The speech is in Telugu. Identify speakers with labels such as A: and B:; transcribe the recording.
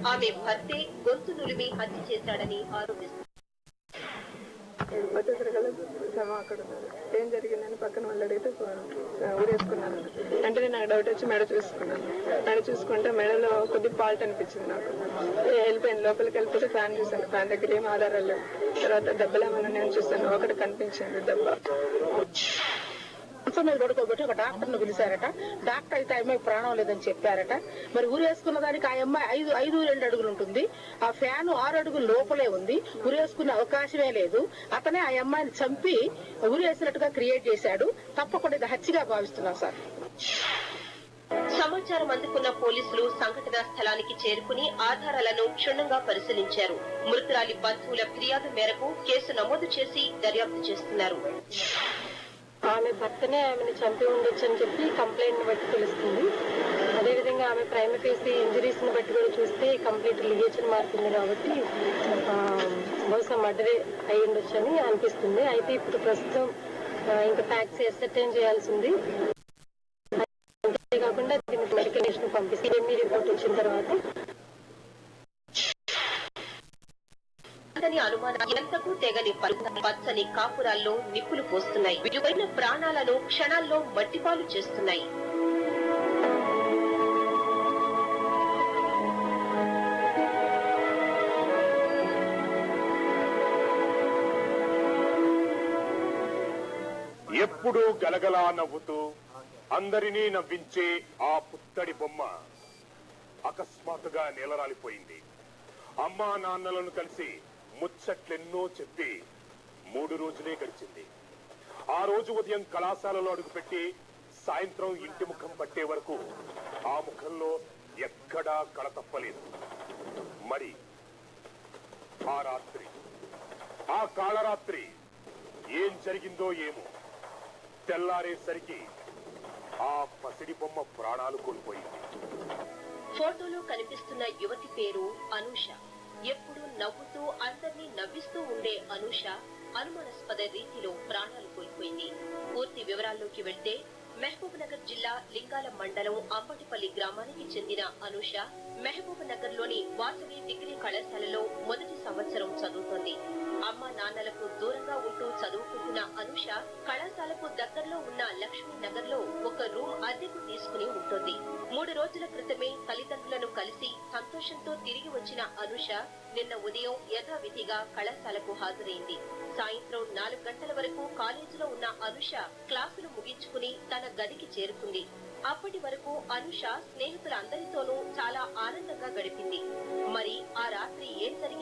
A: ఆమె భర్తే గొంతు నులిమి హత్య చేశాడని ఆరోపిస్తున్నారు.
B: ఏం జరిగిందని పక్కన వాళ్ళు అడిగితే ఊరేసుకున్నాను. అంటే నాకు డౌట్ వచ్చి మెడ చూసుకున్నాను. మెడ చూసుకుంటే మెడలో కొద్ది ఫాల్ట్ అనిపించింది. నాకు వెళ్ళిపోయింది. లోపలికి వెళ్ళిపోతే ఫ్యాన్ చూసాను. ఫ్యాన్ దగ్గర ఏం ఆధారాలు లేవు. తర్వాత దెబ్బలు ఏమన్నా నేను చూసాను. ఒకటి కనిపించింది దెబ్బ.
C: మీద పడుకోబెట్టి ఒక డాక్టర్ను పిలిచారట. డాక్టర్ అయితే అమ్మాయికి ప్రాణం లేదని చెప్పారట. మరి ఉరేసుకున్న దానికి ఆ అమ్మాయి 5'2" అడుగులు ఉంటుంది. ఆ ఫ్యాన్ 6 అడుగులు లోపలే ఉంది. ఉరేసుకునే అవకాశమే లేదు. అతనే ఆ అమ్మాయిని చంపి ఉరేసినట్టుగా క్రియేట్ చేశాడు. తప్పకుండా ఇది హత్యగా భావిస్తున్నాం సార్.
A: సమాచారం అందుకున్న పోలీసులు సంఘటనా స్థలానికి చేరుకుని ఆధారాలను క్షుణ్ణంగా పరిశీలించారు. మృతురాలి బంధువుల ఫిర్యాదు మేరకు కేసు నమోదు చేసి దర్యాప్తు చేస్తున్నారు.
B: ఆమె భర్తనే ఆమెను చంపి ఉండొచ్చు అని చెప్పి కంప్లైంట్ బట్టి తెలుస్తుంది. అదేవిధంగా ఆమె ప్రైమ ఫేసి ఇంజరీస్ ని బట్టి కూడా చూస్తే కంప్లీట్ లిగేషన్ మార్క్ ఉంది కాబట్టి బహుశా మర్డరే అయి ఉండొచ్చు అని అనిపిస్తుంది. అయితే ఇప్పుడు ప్రస్తుతం ఇంకా ఫ్యాక్ట్స్ ఎస్సర్టైన్ చేయాల్సింది. అంతేకాకుండా దీనికి మెడికల్ టెస్ట్ పంపిస్తే రిపోర్ట్ వచ్చిన తర్వాత
A: అనుమానం ఎంతకు తెగని పచ్చని కాపురాల్లో నిప్పులు పోస్తున్నాయి. విలువైన ప్రాణాలను క్షణాల్లో మట్టిపాలు చేస్తున్నాయి.
D: ఎప్పుడూ గలగలా నవ్వుతూ అందరినీ నవ్వించే ఆ పుత్తడి బొమ్మ అకస్మాత్తుగా నేలరాలిపోయింది. అమ్మా నాన్నలను కలిసి ముచ్చట్లెన్నో చెప్పి 3 రోజులే గడిచింది. ఆ రోజు ఉదయం కళాశాలలో అడుగుపెట్టి సాయంత్రం ఇంటి ముఖం పట్టే వరకు ఆ ముఖంలో ఎక్కడా కళ తప్పలేదు. మరి ఆ రాత్రి, ఆ కాళరాత్రి ఏం జరిగిందో ఏమో. తెల్లారేసరికి ఆ పసిడి బొమ్మ ప్రాణాలు కోల్పోయింది.
A: ఫోటోలో కనిపిస్తున్న యువతి పేరు అనూష. ఎప్పుడు నవ్వుతూ అందరినీ నవ్విస్తూ ఉండే అనూష అనుమానాస్పద రీతిలో ప్రాణాలు కోల్పోయింది. పూర్తి వివరాల్లోకి వెళ్తే మహబూబ్ నగర్ జిల్లా లింగాల మండలం అంబటిపల్లి గ్రామానికి చెందిన అనూష మహబూబ్ నగర్ లోని వాసవి డిగ్రీ కళాశాలలో మొదటి సంవత్సరం చదువుతోంది. అమ్మ నాన్నలకు దూరంగా ఉంటూ చదువుకుంటున్న అనూష కళాశాలకు దగ్గరలో ఉన్న లక్ష్మీ నగర్ లో ఒక రూమ్ అద్దెకు తీసుకుని ఉంటుంది. 3 రోజుల క్రితమే తల్లిదండ్రులను కలిసి సంతోషంతో తిరిగి వచ్చిన అనూష నిన్న ఉదయం యథావిధిగా కళాశాలకు హాజరైంది. సాయంత్రం 4 గంటల వరకు కాలేజీలో ఉన్న అనూష క్లాసులు ముగించుకుని తన గదికి చేరుకుంది. అప్పటి వరకు అనూష స్నేహితులందరితోనూ చాలా ఆనందంగా గడిపింది. మరి ఆ రాత్రి ఏం జరిగిందో